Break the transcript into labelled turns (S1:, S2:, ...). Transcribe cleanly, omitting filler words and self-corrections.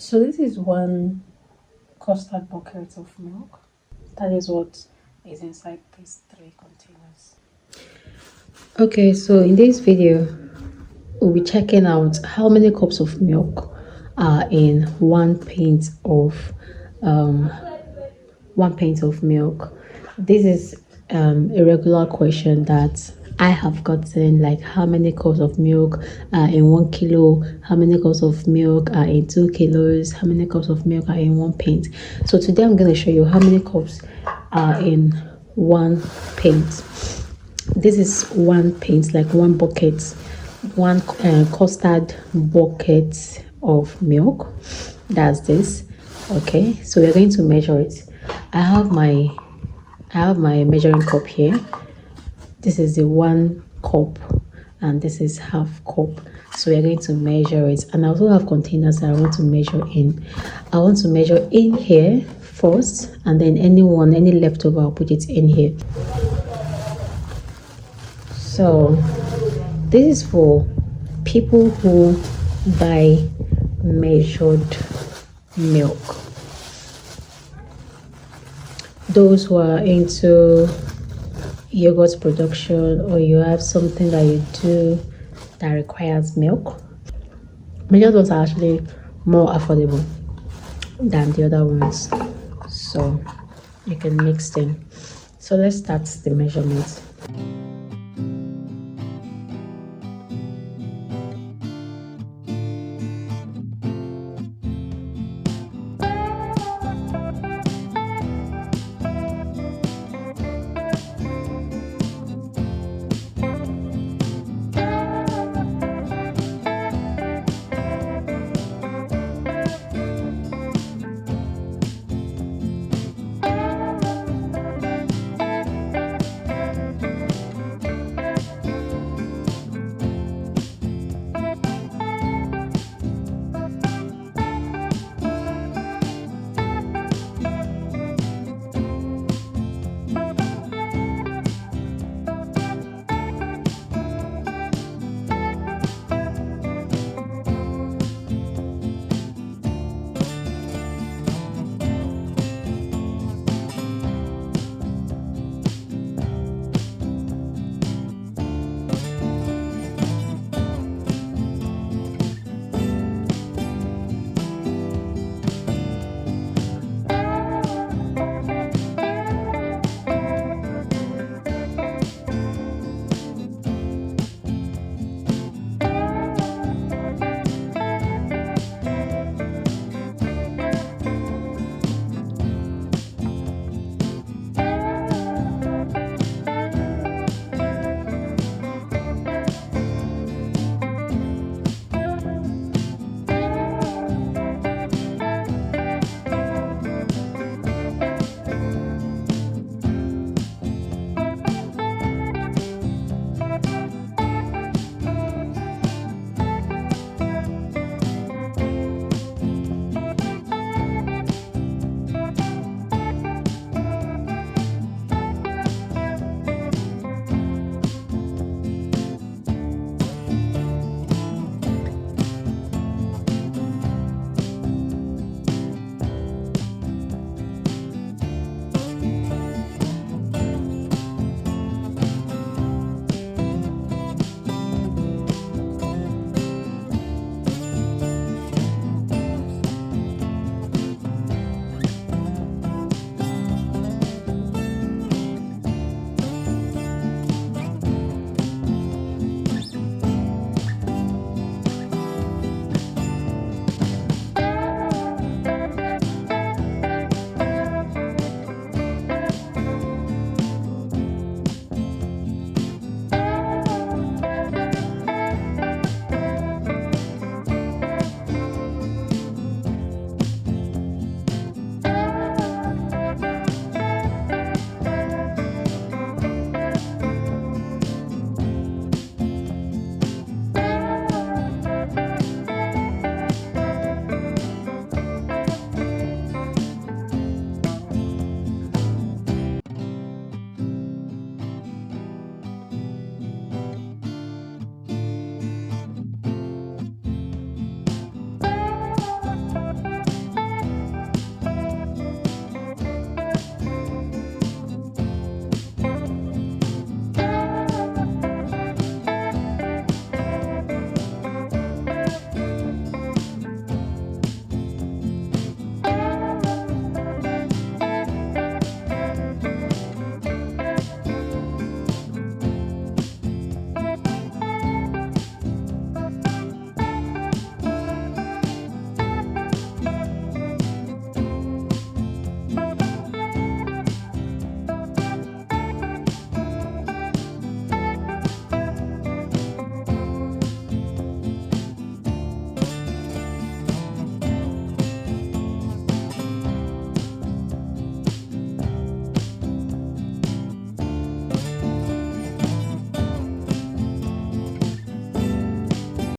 S1: So this is one custard bucket of milk. That is what is inside these three containers. Okay, so in this video, we'll be checking out how many cups of milk are in um, 1 pint of milk. This is a regular question that I have gotten, like how many cups of milk are in 1 kilo, how many cups of milk are in 2 kilos, how many cups of milk are in 1 pint. So today I'm going to show you how many cups are in 1 pint. This is 1 pint, like one bucket, one custard bucket of milk. That's this. Okay, so we're going to measure it. I have my measuring cup here. This is the 1 cup and this is half cup. So we're going to measure it, and I also have containers that I want to measure in. I want to measure in here first, and then any leftover I'll put it in here. So this is for people who buy measured milk. Those who are into yogurt production, or you have something that you do that requires milk, measured ones are actually more affordable than the other ones, so you can mix them. So let's start the measurements.